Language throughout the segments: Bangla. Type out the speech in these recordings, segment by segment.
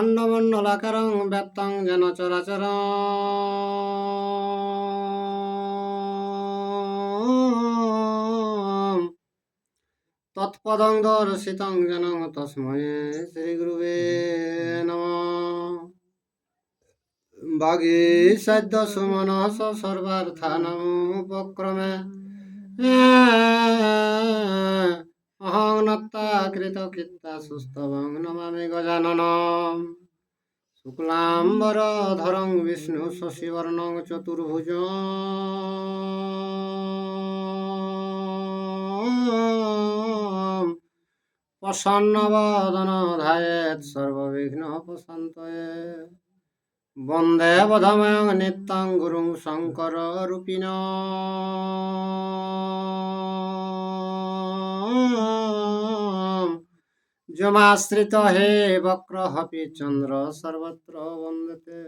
ব্রহ্মাণ্ডমণ্ডলাকারং ব্যাপ্তং যেন চরাচরং তৎপদং দর্শিতং যেন তস্मै শ্রীগুরুবে নমঃ। বাগী সাধ্য সুমনস সর্বার্থানামুপক্রমে অহং নত্তা কৃতকৃত্যা সুস্তবং নমামি গজাননম। শুক্লাম্বরধরং বিষ্ণু শশিবর্ণং চতুর্ভুজং প্রসন্নবদন ধ্যায়েৎ সর্ববিঘ্নোপশান্তয়ে। বন্দে বধময়ং নিত্যং গুরুং শঙ্কররূপিণঃ। যমাশ্রিত হে বক্রহপি চন্দ্র সর্বত্র বন্দতে।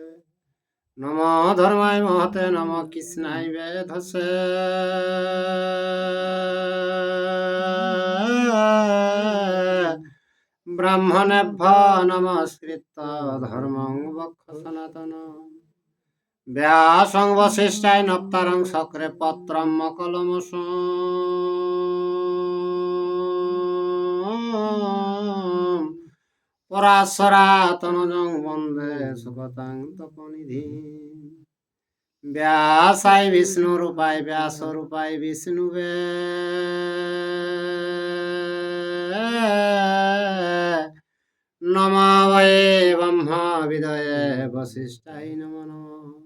নমো ধর্মায় মহতে নমো কৃষ্ণায় বেধসে। ব্রাহ্মণেভ্যো নমস্কৃত্য ধর্মং বক্ষ সনাতনম। ব্যাসং বশিষ্ঠায় নপ্তারং শক্রে পত্রম মকলমসং। পরাশরাতনজং বন্দে সুগতাং তপনিধিম। ব্যাসায় বিষ্ণুরূপায় ব্যাসরূপায় বিষ্ণুবে। নমো বৈ ব্রহ্ম বিদয়ে বশিষ্ঠায় নমো নমঃ।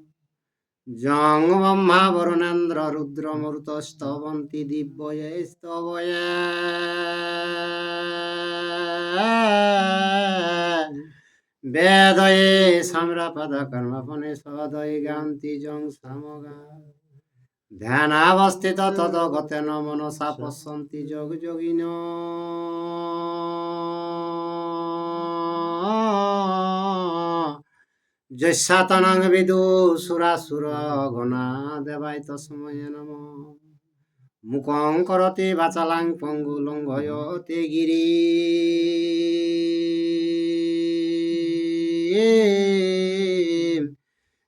যং ব্রহ্মা বরুণেন্দ্র রুদ্রমরুতস্তবন্তি দিব্যৈস্তবয়ে। বেদয়ে সাম্রাপদ কর্মপনিষদয়ে গান্তি যং সামগা। ধ্যানাবস্থিত তদ্গতেন মনসা পশ্যন্তি যোগ যোগিনঃ। যস্যাতনং বিদুষুরাসুরগণা দেবায় তস্मै নমঃ। মুখং করোতি বাচালাং পঙ্গু লঙ্ঘয়তে গিরিম।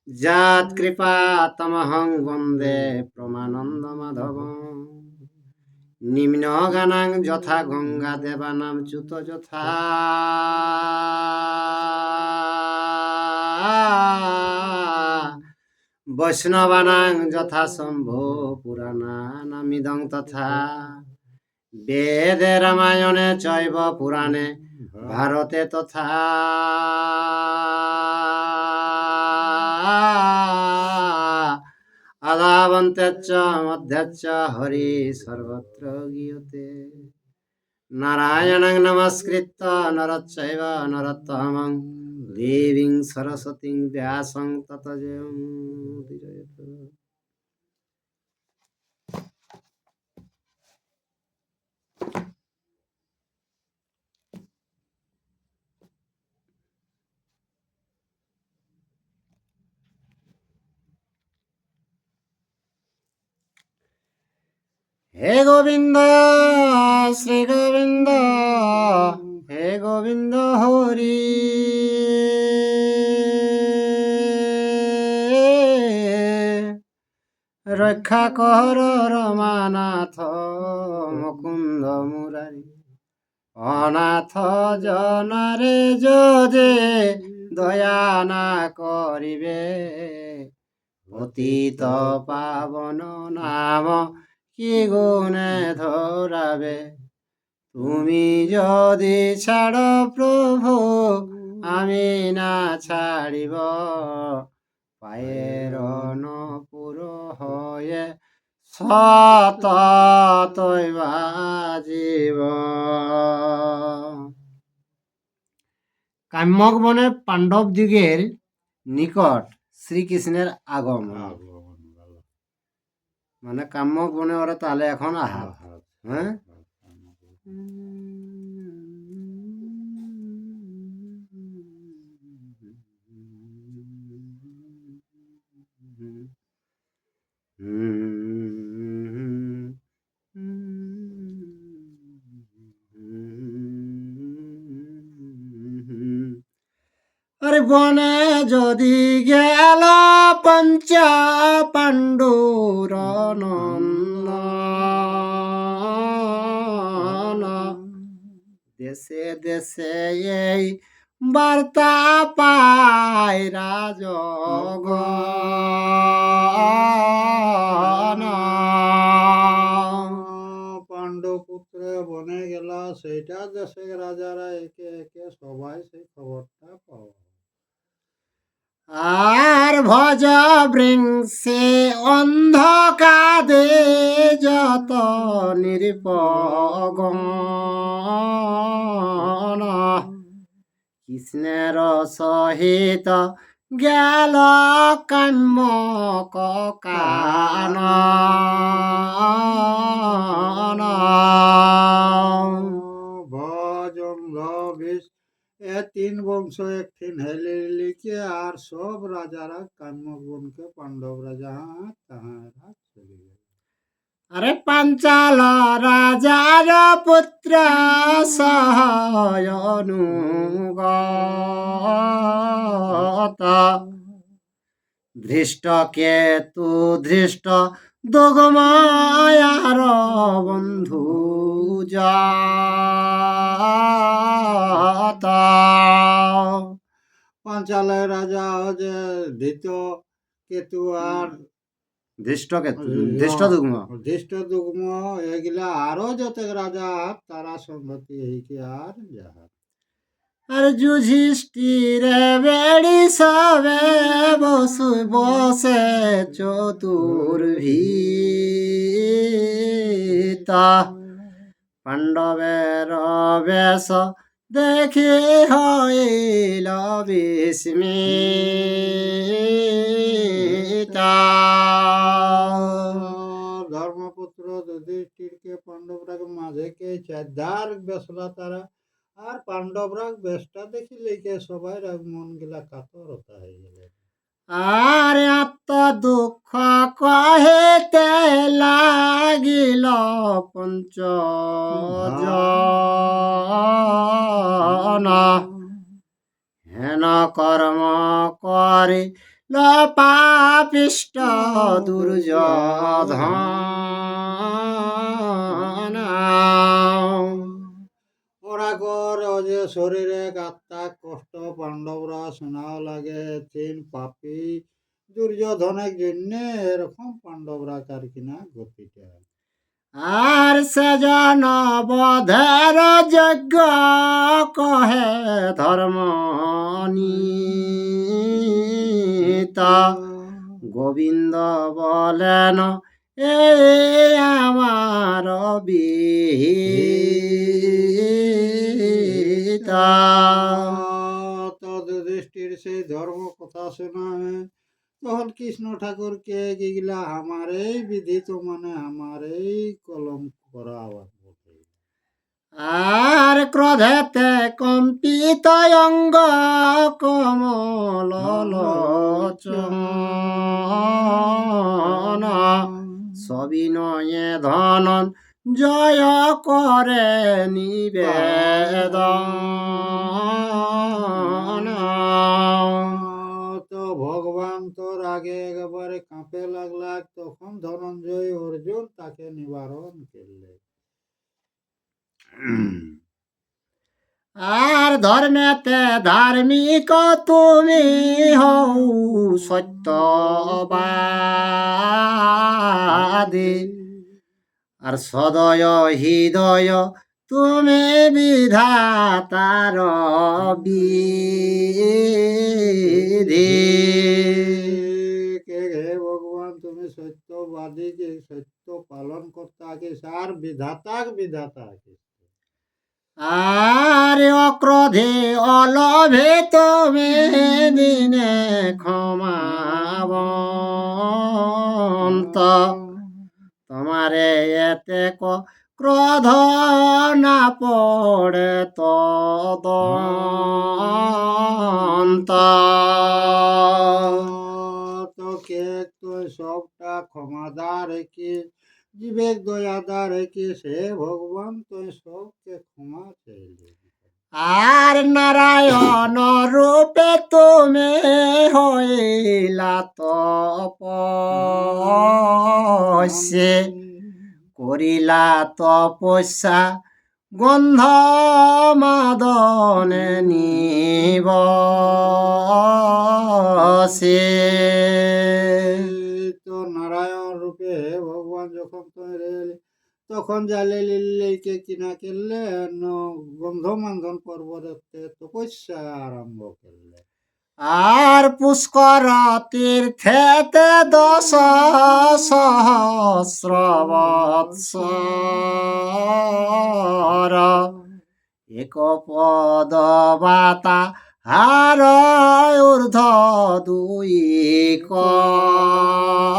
যৎকৃপাতমহং বন্দে পরমানন্দমাধবম। নিম্নগানাং যথা গঙ্গা দেবানাং চ্যুত যথা। বৈষ্ণবানাং যথা শম্ভো পুরাণানামিদং তথা। বেদে রামায়ণে চৈব পুরাণে ভারতে তথা। আদাবন্তেচ্চ মধ্যেচ্চ হরি সর্বত্র গীয়তে। নারায়ণং নমস্কৃত্য নরশ্চৈব নরোত্তমং দেবীং সরস্বতীং ব্যাসং ততো জয়মুদীরয়েৎ। হে গোবিন্দ শ্রী গোবিন্দ হে গোবিন্দ হরি। রক্ষা কর রমানাথ মুকুন্দ মুরারি। অনাথ জনারে যদি দয়া না করিবে। পতিত পাবন নাম কি গুণে ধরাবে। তুমি যদি ছাড়ো প্রভু আমি না ছাড়িব। পায়ের নপুর হয়ে সততই বাজিব। কাম্যক বনে পাণ্ডব যুগের নিকট শ্রীকৃষ্ণের আগমন। মানে কাম্যক বনে ওরা তাহলে এখন আহাত। হ্যাঁ আর বনে যদি গেল পঞ্চ পাণ্ডুর নন্দন, দেশে দেশে এই বার্তা পায় রাজগণ। পাণ্ডপুত্র বনে গেল, সেইটা দেশের রাজারা একে একে সবাই সেই খবরটা পাওয়া। আর ভজ বৃংশে অন্ধকাদে যত নিরূপগণ, কৃষ্ণের সহিত গেল কাম্যক কানন। ভজঙ্গ বিষ এ তিন বংশ একঠিন হেলে লিখে, আর সব রাজারা কাম্যগুণকে পাণ্ডব রাজা তাহারা চলে গেল। আরে পাঞ্চাল রাজার পুত্র সহনুগত, ধৃষ্ট কেতু ধৃষ্ট দুগমায়ার বন্ধু যত। পাঞ্চালের রাজা যে দ্বিতীয় কেতু আর ধৃষ্ট দুগ্ম, ধৃষ্টদুগ্ম এগুলা আরো যত রাজা তারা সংগতি হইকে আর যাহা। আর যুধিষ্ঠিরে বেড়ি সবে বসে চতুর্ভীত, পাণ্ডবের বেশ দেখে হইল বিস্মিত। ধর্মপুত্র যুধিষ্ঠিরকে পাণ্ডবরা মাঝে কে চারদার বেসলা তারা, আর পাণ্ডবরা বেশটা দেখি লেগে সবাই মন গিলা কাতরতা হয়ে গেল। আর আত্ম দুঃখ কহেতে লাগিল পঞ্চ জন, হেন কর্ম করে পাপিষ্ট দুর্যোধন। ওরা কর যে শরীরে আত্মা কষ্ট পাণ্ডবরা শোনাও লাগে, তিন পাপি দুর্যোধনের জন্য এরকম পাণ্ডবরা কার কিনা গতিটা। আর সেজন বধের যজ্ঞ কহে ধর্ম নিতা, গোবিন্দ বলেন এ আমার বিহিতা। তো যুধিষ্ঠির সেই ধর্ম কথা শোনায়, তখন কৃষ্ণ ঠাকুর কে গিলা আমার এই বিধিত মানে আমার এই কলম করা আবার বটে। আর ক্রোধেতে কম্পিত অঙ্গ কমল লোচন, সবিনয়ে ধনন জয় করে নিবেদন। তো ভগবান তোর আগে একেবারে কাঁপে লাগলা, তখন ধনঞ্জয় অর্জুন তাকে নিবারণ করলে। আর ধর্মেতে ধার্মিক তুমি হও সত্যবাদী, আর সদয় হৃদয় তুমি বিধাতার বিধি। কে হে ভগবান তুমি সত্যবাদী, যে সত্য পালন করতে আগে সার বিধাতা আগে। আর অক্রোধে অলোভে তুমি দিনে ক্ষমাবন্ত, তোমারে এতে ক্রোধ না পড়ে তদন্ত। তো কে তুই সবটা ক্ষমাদার কি বিবেক দয়াদার কি, সে ভগবান তুই সবকে ক্ষমা চাইলে। আর নারায়ণ রূপে তুমি হইলা তপস্যে করিলা তপস্যা গন্ধ মাদনে নিবসে। তো নারায়ণ রূপে ভগবান যখন তৈরি হইলে তখন জালিলিকে কিনা করলে গন্ধমান্ধন পর্বতে তপস্যা আরম্ভ করলে। আর পুষ্কর তীর্থেতে 10 সহস্র বৎসর এক পদবাতা হার ঊর্ধ্ব 2 কর।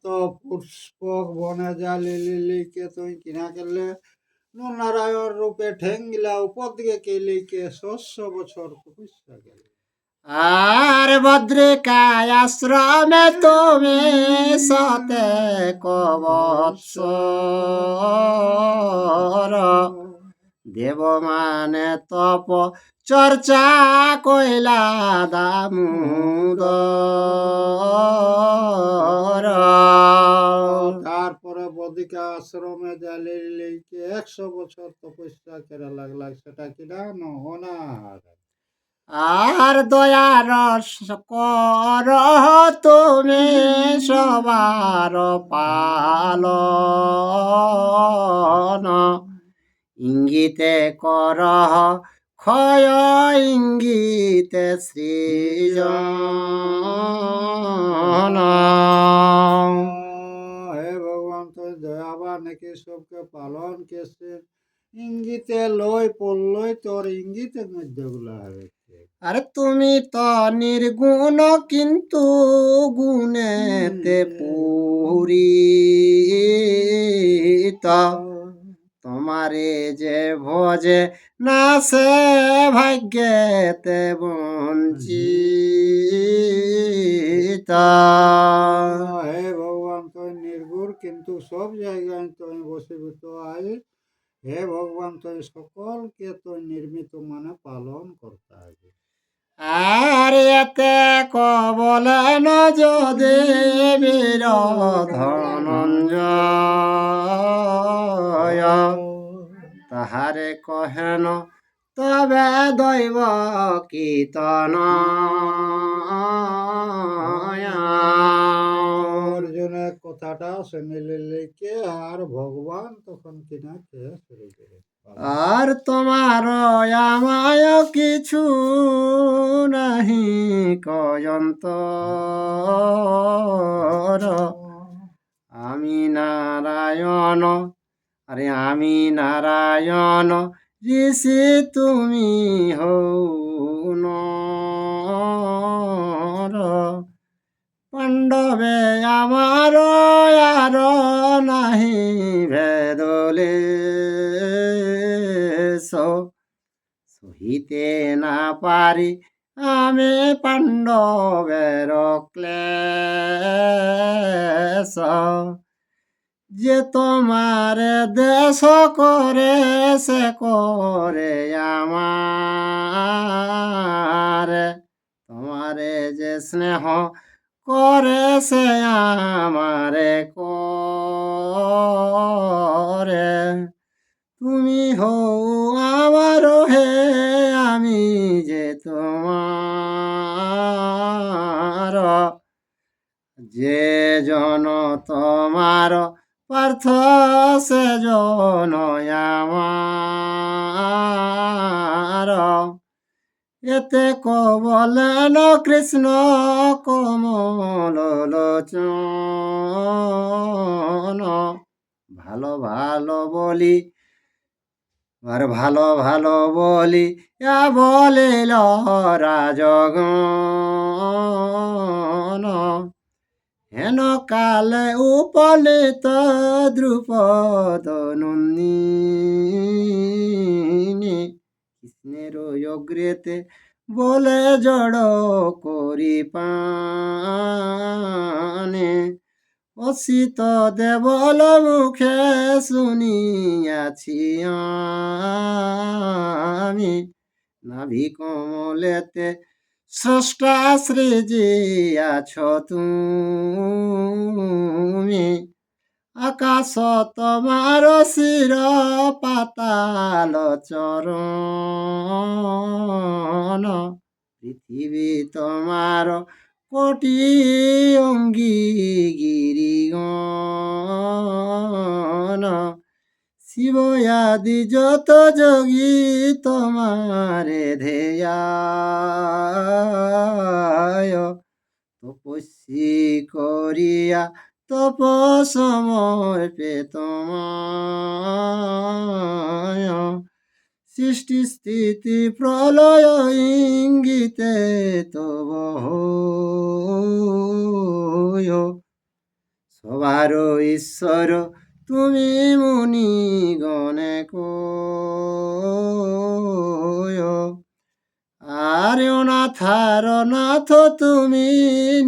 তো পুষ্পক বনে জালিলিকে তুই কিনা করলে নারায়ণ রূপে ঠেঙ্গিলা উপর দিকে কেলিকে 600 বছর তপস্যা গেলে। আর বদ্রিকায় আশ্রমে তুমি সতে কবৎসর দেব মানে তপ চর্চা কইলা দামোদর। তারপরে বদিকা আশ্রমে জালিলিকে 100 বছর তপস্যা করে লাগলা, সেটা কিনা নহনার। আর দয়ার কর তুমি সবার পালন ইঙ্গিতে কর ক্ষয় ইঙ্গিতে সৃজন। হে ভগবান, তুই দয়াবান নাকি সবকে পালন কেছে ইঙ্গিতে লই পড়লই তোর ইঙ্গিতের মধ্যে গুলা হয়েছে। আরে তুমি তো নির্গুণ কিন্তু গুণেতে পূরিত তোমারে যে ভজে না সে ভাগ্যেতে বঞ্চিত। হে ভগবান, তুই নির্গুণ কিন্তু সব জায়গায় তুই বসীভূত আই। হে ভগবান, তুই সকলকে তুই নির্মিত মানে পালন করতে হবে। আর এতে কবলেন যদি বীর ধনঞ্জয় তাহারে কহেন তবে দৈব কীর্তন। অর্জুনের কথাটা শুনিলে লেকে আর ভগবান তখন কিনা কে শুরু করে। আর তোমার আমায় কিছু নাহি কয়ন্ত আমি নারায়ণ, আরে আমি নারায়ণ ঋষি তুমি হও নর। পাণ্ডবে আমার আর নাহি ভেদলে সহিতে না পারি আমি পাণ্ডবের ক্লেশ। যে তোমার দেশ করে সে করে আমার, তোমারে যে স্নেহ করে সে আমারে করে। তুমি হও আমার হে আমি যে তোমার, যে জন তোমার পার্থ সে জন আমার। এতে কবলেন কৃষ্ণ কমল লোচন ভালো ভালো বলি আর ভালো ভালো বলি বলিল রাজগণ। হেন কালে উপলিত দ্রুপদ নন্দিনী কৃষ্ণের অগ্রেতে বলে জড় করি পানে। অসিত দেবল মুখে শুনিয়াছি নাভি কমলেতে স্রষ্টা সৃজিয়াছ তুমি। আকাশ তোমার শির পাতাল চরণ, পৃথিবী তোমার কোটি অঙ্গি গিরিগণ। শিবয়াদি যত যোগী তোমারে ধেয়ায়, তপস্বী করিয়া তপসমর্পে তোমায়। সৃষ্টি স্থিতি প্রলয় ইঙ্গিতে তব হয়, সবার ঈশ্বর তুমি মুনি গণে কয়। আর অনাথার নাথ তুমি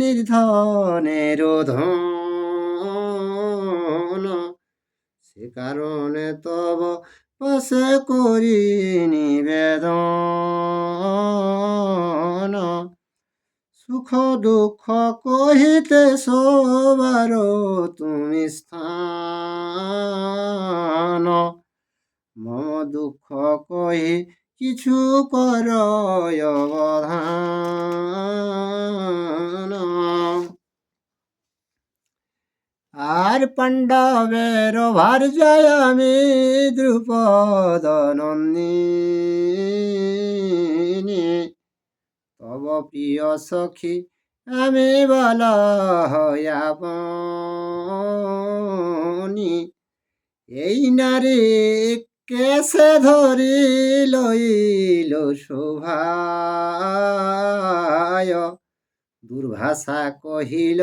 নির্ধনের ধন, সে কারণে তব পাশে করি নিবেদন। সুখ দুঃখ কহিতে সবার তুমি স্থান, মম দুঃখ কহি কিছু কর অবধান। আর পাণ্ডবের ভার যায় আমি দ্রুপদ নন্দিনী, তব প্রিয় সখী আমি বল হয়াবনি। এই নারী কেসে ধরি লইল শোভায়, দুর্ভাষা কহিল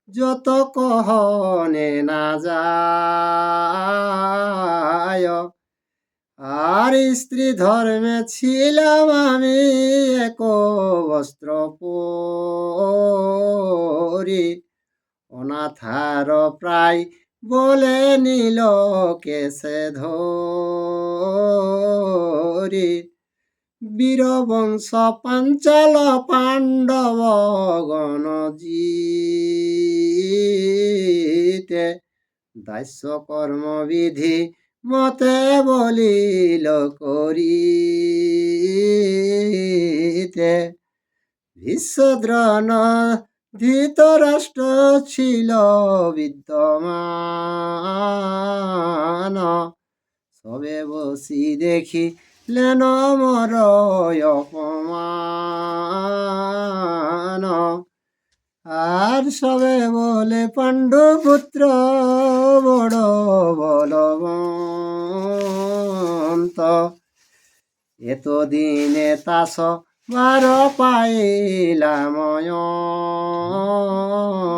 যত কহনে না যায়। আর স্ত্রী ধর্মে ছিলাম আমি এক বস্ত্র পরি, অনাথার প্রায় বলে নিল কেসে ধরি। বীরবংশ পাঞ্চাল পাণ্ডব গণ জিতে, দাস্য কর্মবিধি মতে বলিল করিতে। ভীষ্মদ্রোণ ধৃতরাষ্ট্র ছিল বিদ্যমান, সবে বসি দেখি লেন মর অপমান। আর সবে বলে পাণ্ডুপুত্র বড় বলবন্ত, এতদিনে তাস বার পাইলাম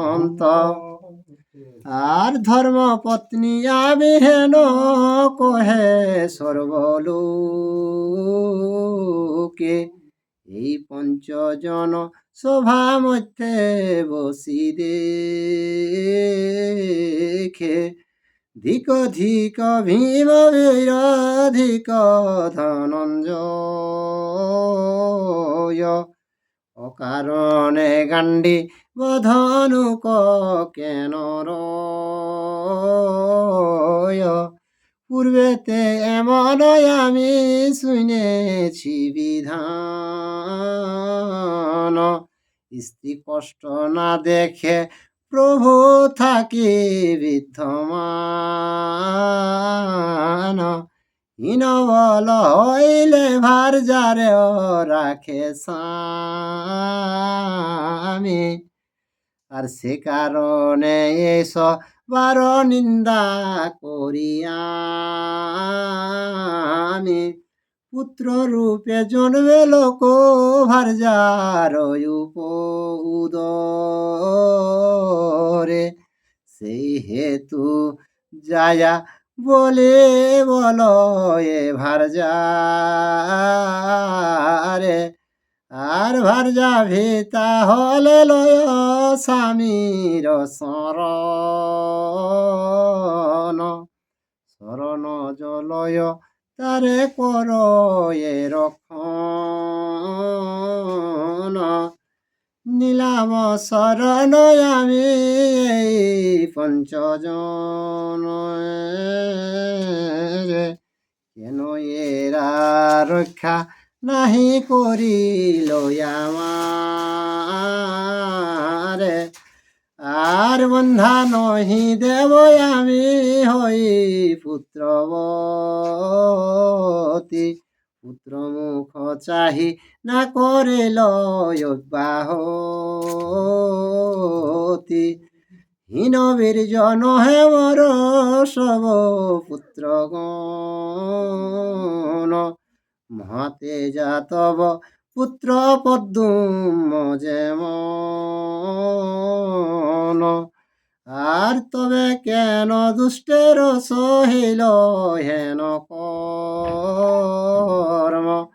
অন্ত। আর ধর্মপত্নী আমি হেন কহে সর্বলোকে, এই পঞ্চজন সভা মধ্যে বসি দেখে। ধিক ধিক ভীম বীর ধিক ধনঞ্জয়, অকারণে গান্ডি বধনুক কেন রয়। পূর্বেতে এমন আমি শুনেছি বিধান, স্ত্রী কষ্ট না দেখে প্রভু থাকি বিদ্যমান। হীনবল হইলে ভার যারে রাখে স্বামী, আর সে কারণে এসবার নিন্দা করি আমি। পুত্র রূপে জন্মে লোক ভার যার উদরে, সেই হেতু যায়া বলে বল এ ভার যারে। আর ভার যাবে তাহলে লয় স্বামীর শরণ, শরণ জলয় তারে করো এ রক্ষণ। নীলাম শরণ আমি এই পঞ্চজন রে। কেন এরা রক্ষা নাহি করিল আমারে। আর বন্ধা নহি দেব আমি হই পুত্রবতী। পুত্র মুখ চাহি না করিল অব্যাহতি। হীন বীর্য নহে মর সব পুত্রগণ। মহাতে যাতব পুত্র পদ্ম যেমন। আর তবে কেন দুষ্টের সহিল হেন কর্ম।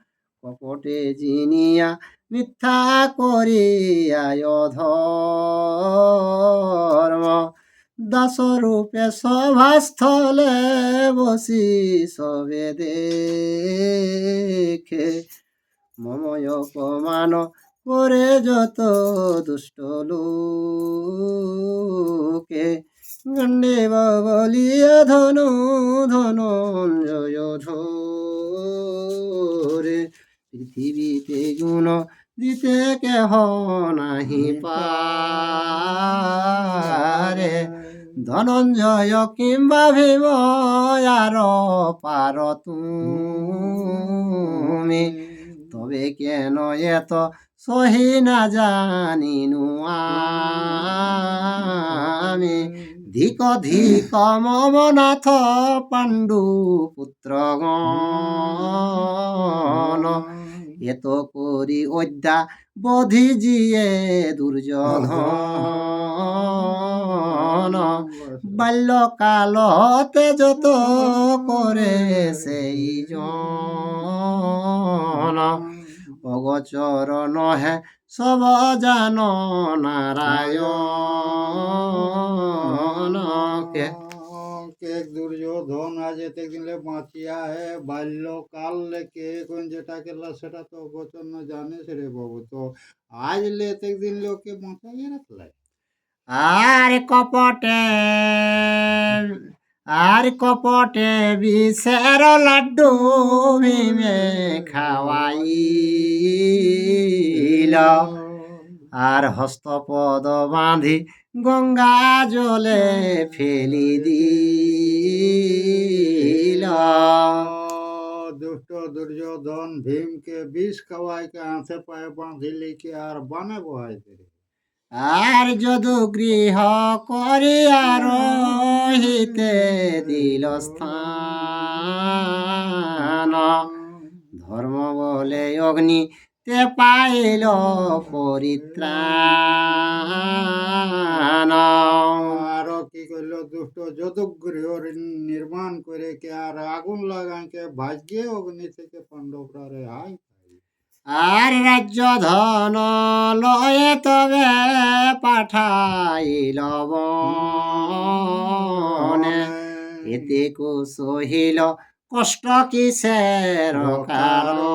কপটে জিনিয়া মিথ্যা করিয়া অধর্ম। দাসরূপে সভাস্থলে বসি সবে দেখে। মময় অপমান করে যত দুষ্ট লোকে। গণ্ডে বলিয়া ধনু ধনঞ্জয় ধরে। পৃথিবীতে গুণ দিতে কেহ নাহি পারে। ধনঞ্জয় কিংবা ভীম আর পার তুমি। তবে কেন এত সহি না জানিনু আমি। ধিক ধিক মম নাথ পাণ্ডু পুত্রগণ। এত করি অদ্যা বধি জিয়ে দুর্যোধন। বাল্যকাল হতে যত করে সেই জন। অগোচর নহে সব জান নারায়ণ। কে দুর্যোধন আজ এতে দিলে বাঁচিয়া হে বাল্যকাল লেকে কোন যেটা কেলা সেটা তো গোচর না জানিস রে বাবু। তো আজ লে এতে দিন লোকে বাঁচাইয়া রাখলে। আর কপটে বিষের লাড্ডু ভীমে খাওয়াইল। আর হস্তপদ বাঁধি গঙ্গা জলে ফেলি দিল। দুষ্ট দুর্যোধন ভীমকে বিষ খাওয়াইকে হাতে পায়ে বাঁধিলি কি আর বানে বহাইতে রে। আর যদু গৃহ করিয়া রহিতে দিল স্থান। ধর্ম বলে অগ্নি তে পাইল পরিত্রাণ। আরো কি করল দুষ্ট যদুগৃহ নির্মাণ করে কে আর আগুন লাগাইকে ভাগ্যে অগ্নি থেকে পাণ্ডবরা রেহাই পাইল। আর রাজ্য ধন লয়ে তবে পাঠাইল বনে। এতে কো সহিল কষ্ট কিসের কারণে।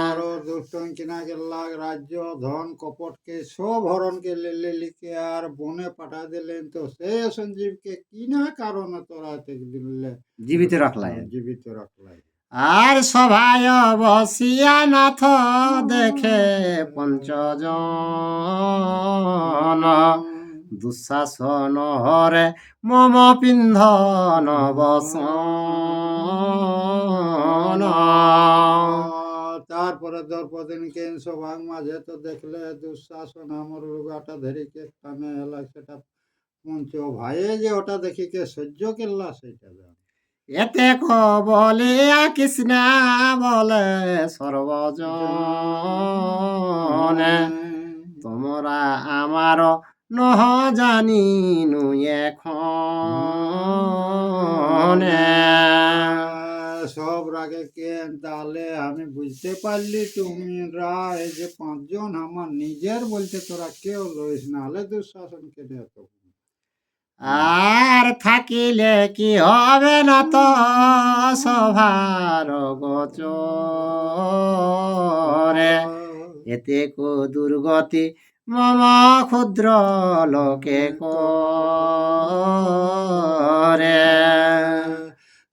আরো দুষ্ট কিনা গেলা রাজ্য ধন কপটকে সব হরণকে লেলে লিখে আর বনে পাঠা দিলেন। তো সেই সঞ্জীবকে কিনা কারণে তোরা দিলে জীবিত রাখলাই। জীবিত রাখলাই। আর সভায় বসিয়া নাথ দেখে পঞ্চজন। দুঃশাসন হরে মম পিন্ধন বসন। তারপরে দ্রৌপদীকে সভার মাঝে তো দেখলে দুঃশাসন আমার লুগাটা ধরিকে টানে এলা সেটা পঞ্চ ভাইয়ে যে ওটা দেখিকে সহ্য করলা সেটা এতে বলিয়া কৃষ্ণা বলে সর্বজনে। তোমরা আমার নহ জানিনু এখন। সব রাগে কেন তাহলে আমি বুঝতে পারলি তুমি এই যে পাঁচজন আমার নিজের বলতে তোরা কেউ লইস না হলে দুঃশাসন কেনে তো। আর থাকিলে কি হবে না তো সভার গোচরে, এতে কো দুর্গতি মম ক্ষুদ্র লোকে করে।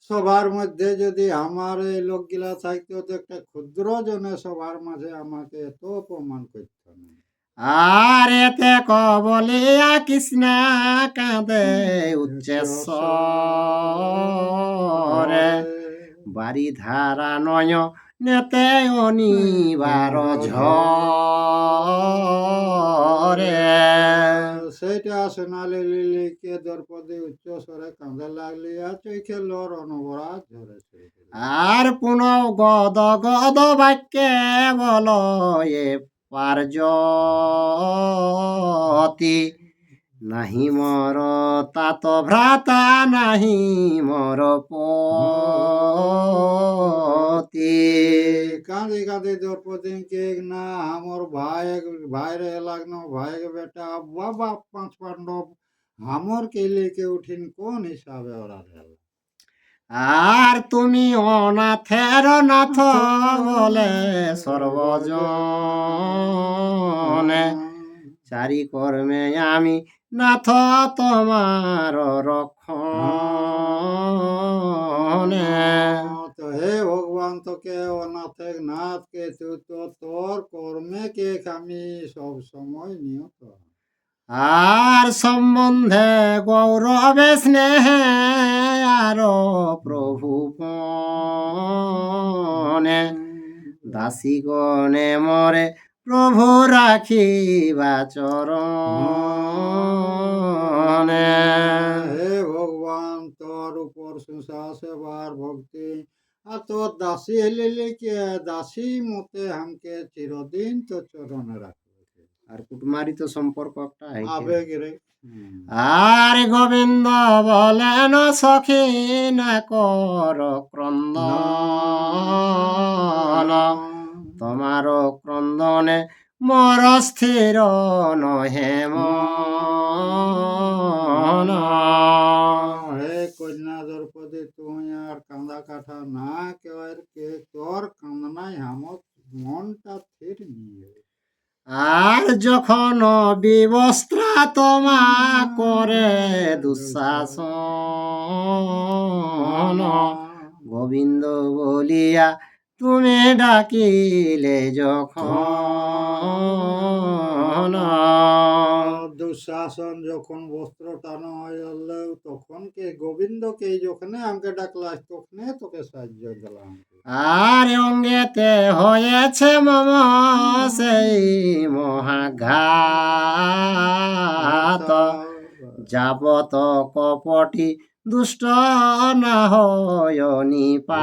সবার মধ্যে যদি আমার এই লোকগুলা থাকতো তো একটা ক্ষুদ্র জনে সবার মাঝে আমাকে এত অপমান করতো না। আর এতে বলিয়া কৃষ্ণ কাঁদে উচ্চেশ্বরে, বাড়ি ধারা নয় নেতে অনিবার ঝরে। সেইটা সোনালি লিলিকে দ্রৌপদী উচ্চ স্বরে কাঁদে লাগলি আর চোখে লোর অনবরা ঝরে ছিল। আর পুনঃ গদ গদ বাক্যে বল এ পার্যতি, নাহি মর তাত ভ্রাতা নাহি মর পতি। কাঁদি কাঁদি দ্রৌপদীকে না আমার ভাইরে লাগনো ভাই বেটা বাবা পাঁচ পাণ্ডব আমার কে लेके উঠিন কোন হিসাবে ওরা গেল। আর তুমি অনাথের নাথ বলে সর্বজনে, চারি কর্মে আমি নাথ তোমার রক্ষণে। তো হে ভগবান তোকে অনাথের নাথকে তুই তো তোর কর্মে কে আমি সব সময় নিয়ত। আর সম্বন্ধে গৌরবে স্নেহে আর প্রভু পনে, দাসী গণে মরে প্রভু রাখিবা চরণে। হে ভগবান তোর উপর সুসা সেবার ভক্তি আর তোর দাসী হেলে কে দাসী মতে हमके চিরদিন তো চরণে রাখবে। আর কুটমারিত সম্পর্ক একটা আবেগ রে। আর গোবিন্দ বলেন সখী না কর ক্রন্দন, তোমার ক্রন্দনে মর স্থির নহে মন। হে কন্যা দ্রৌপদী তুই আর কান্দা কাঠা না কেওয়ার কে তোর কান্দনায় আমার মনটা স্থির নিয়ে। আর যখন বিবস্ত্রা তোমা করে দুঃশাসন, গোবিন্দ বলিয়া তুমি ডাকিলে যখন। দুঃশাসন যখন বস্ত্র টানো হয়ে গেল তখন কে গোবিন্দকে যখন আমাকে ডাকলাস তখন তোকে সাহায্য দিলাম। আর অঙ্গেতে হয়েছে মম সেই মহাঘাত, যাবত কপটি দুষ্ট না হয় নিপাত।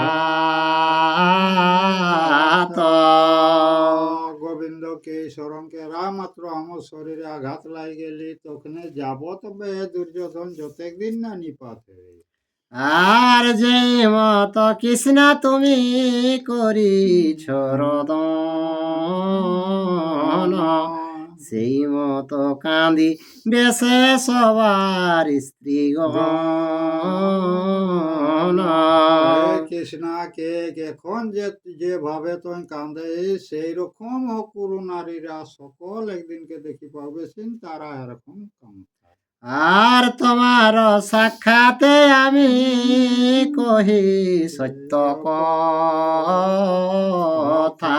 গোবিন্দকে শরণকে রাম মাত্র আমার শরীরে আঘাত লাই গেলি তখন যাবত বে দুর্যোধন যতেক দিন না নিপাতে। আর যে মত কৃষ্ণ তুমি করিছ রদন, সেই মত কাঁদি বেশে সবার স্ত্রীগণ। কৃষ্ণাকে এখন যেভাবে তুমি কান্দে সেই রকম অকুরু নারীরা সকল একদিনকে দেখি পাবে তারা এরকম কান্দে। আর তোমার সাক্ষাতে আমি কহি সত্য কথা,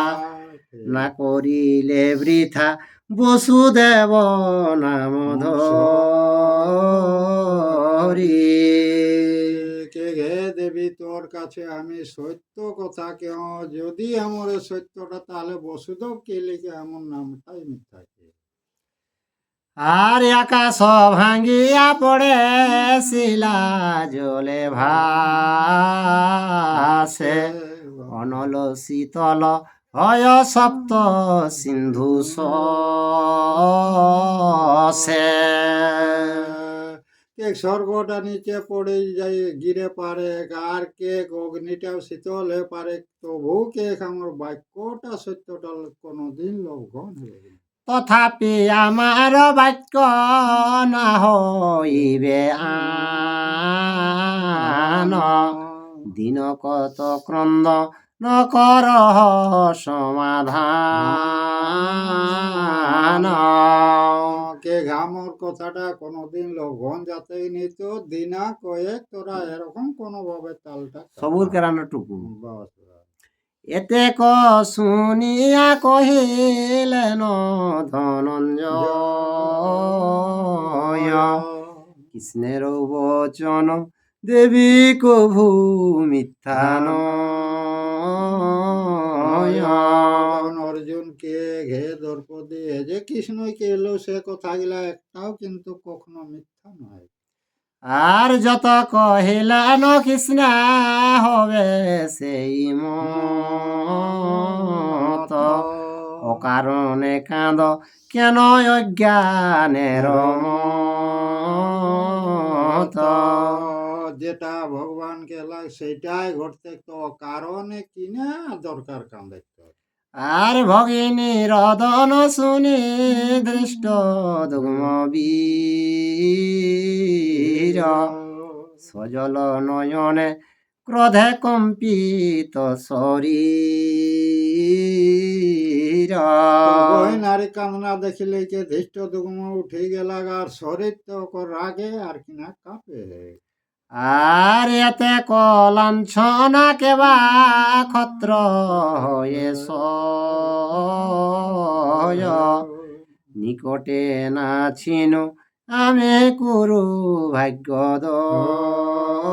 না করিলে বৃথা বসুদেব নাম ধরি। কে হে দেবী তোর কাছে আমি সত্য কথা কেউ যদি আমার সত্যটা তাহলে বসুদেব কে লিখে এমন নামটাই মিথ্যা। আর আকাশ ভাঙ্গিয়া পড়ে শিলা জলে ভাসে, অনল শীতল হয় সপ্ত সিন্ধু সে। কে স্বর্গটা নিচে পড়ে যায় গিরে পারে আর কে অগ্নিটাও শীতল হয়ে পারে তবু কে আমার বাক্যটা সত্যটা কোনোদিন লঙ্ঘন হবে। তথাপি আমার বাক্য না হইবে আন দিন কত ক্রন্দ নকর সমাধান। কে ঘামর কথাটা কোনোদিন লঘন যাতেই নিত দিনা কয়েক তোরা এরকম কোনোভাবে তালটা সবুর কেরানোটুকু বাস। এতে ক শুনিয়া কহিলেন ধনঞ্জয় কৃষ্ণের বচন দেবী কভু মিথ্যা নয়। তখন অর্জুনকে ঘে দর্প দিয়ে যে কৃষ্ণই কে এলো সে কথাগুলা একটাও কিন্তু কখনো মিথ্যা নয়। আর যত কহিলেন কৃষ্ণ হবে সেই মত অকারণে কাঁদ কেন অজ্ঞানের মত। যেটা ভগবানকে লাগ সেটাই ঘটতে তো কারণে কিনা দরকার কাম দেখতে। আর ভগিনী রদন শুনি দৃষ্ট দুগ্ম বীর সজল নয়নে ক্রোধে কম্পিত শরীর। ওই নারী কান্না দেখিলে কে ধৃষ্ট দুগ্ম উঠে গেল আর শরীর তো রাগে আর কিনা কাঁপে। আর এতে কলাঞ্ছনা কেবা ক্ষত্র হয়ে সয় নিকটে না ছিনু আমি কুরু ভাগ্য দয়।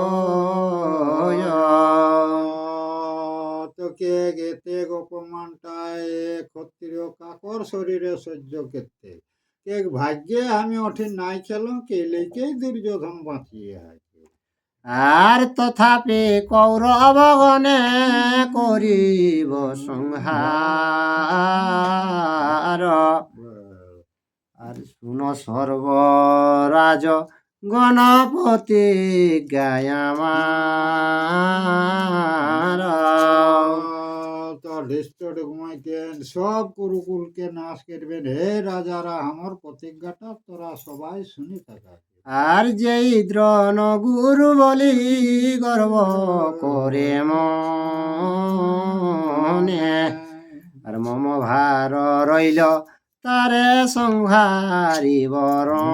তোকে গেতে গোপমানটায় ক্ষত্রিয় কাকর শরীরে সহ্য করতে এক ভাগ্যে আমি ওঠে নাই খেলো কে লেকেই দুর্যোধন বাঁচিয়ে আছে। আর তথাপি কৌরবগণে করিব সংহার আর শুন সর্বরাজ গণপতি গায়ামার। তো ধৃষ্ট ঘুমাইতেন সব কুরুকুলকে নাশ করবেন হে রাজারা আমার প্রতিজ্ঞাটা তোরা সবাই শুনি থাকা। আর যেই দ্রোণ গুরু বলি গর্ব করে মনে আর মম ভার রইল তারে সংহারি বরণে।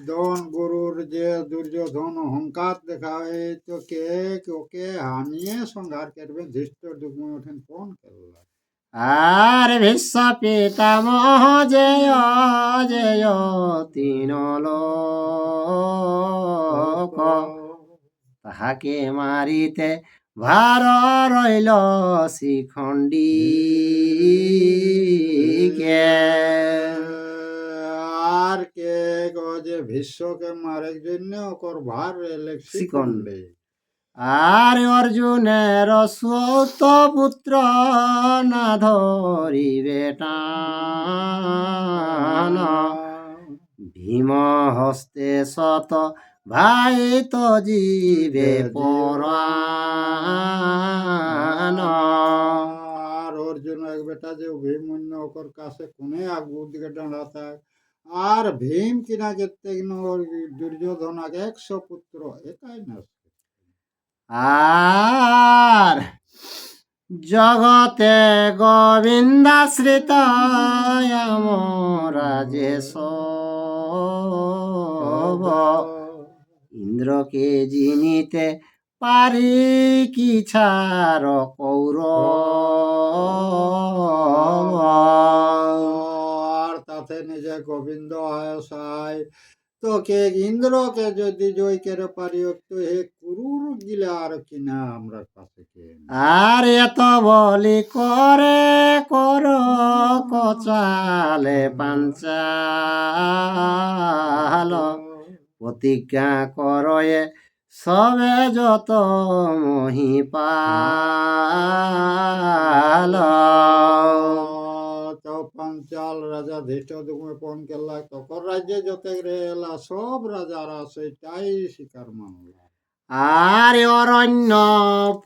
দন গুরুর যে দুর্যোধন অহংকার দেখায় তো কে ওকে হানিয়ে সংহার করবে ধৃষ্ট ডুবুম ওঠেন কোন করল। আর বিশ্ব পিতামহ জয় জয় তিন লোক তাহাকে মারিতে ভার রইল শিখণ্ডীকে। আর কে যে ভীষ্মকে মারার জন্য ওকর ভার এলে শিখণ্ডে। আর অর্জুনের সৌত পুত্র না ধরিবে টান ভীম হস্তে শত ভাই তো জীবে পরাণ। আর অর্জুন এক বেটা যে ভীমন্য ওকর কাছে কোনে আগুর দিকে ডাঁড়া থাক আর ভীম কিনা যেতে দুর্যোধন আগে 100 পুত্র একাই না। আর জগতে গোবিন্দাশ্রিত রাজে সব ইন্দ্রকে জিনিতে পারি কি ছাড় কৌরব। আর তাতে নিজে গোবিন্দ আয় তোকে ইন্দ্রকে যদি জয় করে পারি তো হে কুরুর গিলা আর কিনা আমরা কাছে কে। আর এত বলি করে কর কচালে পাঞ্চাল প্রতিজ্ঞা করয়ে সবে যত মহিপাল। তো পাঞ্চাল রাজা ধৃষ্ট দুমে পন কেলা তখন রাজ্যে যত রেলা সব রাজারা সেটাই শিকার মানলা। আর অরণ্য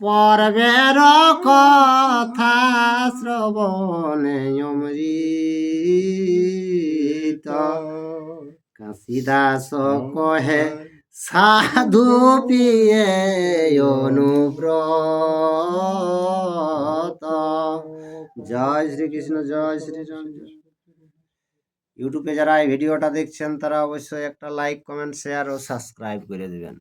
পর্বের কথা শ্রবণে অমৃত কাশীদাস কহে সাধু পিয়ে অনুব্রত। জয় শ্রীকৃষ্ণ, জয় শ্রীরাম। ইউটিউবে যারা এই ভিডিওটা দেখছেন তারা অবশ্যই একটা লাইক, কমেন্ট, শেয়ার ও সাবস্ক্রাইব করে দেবেন।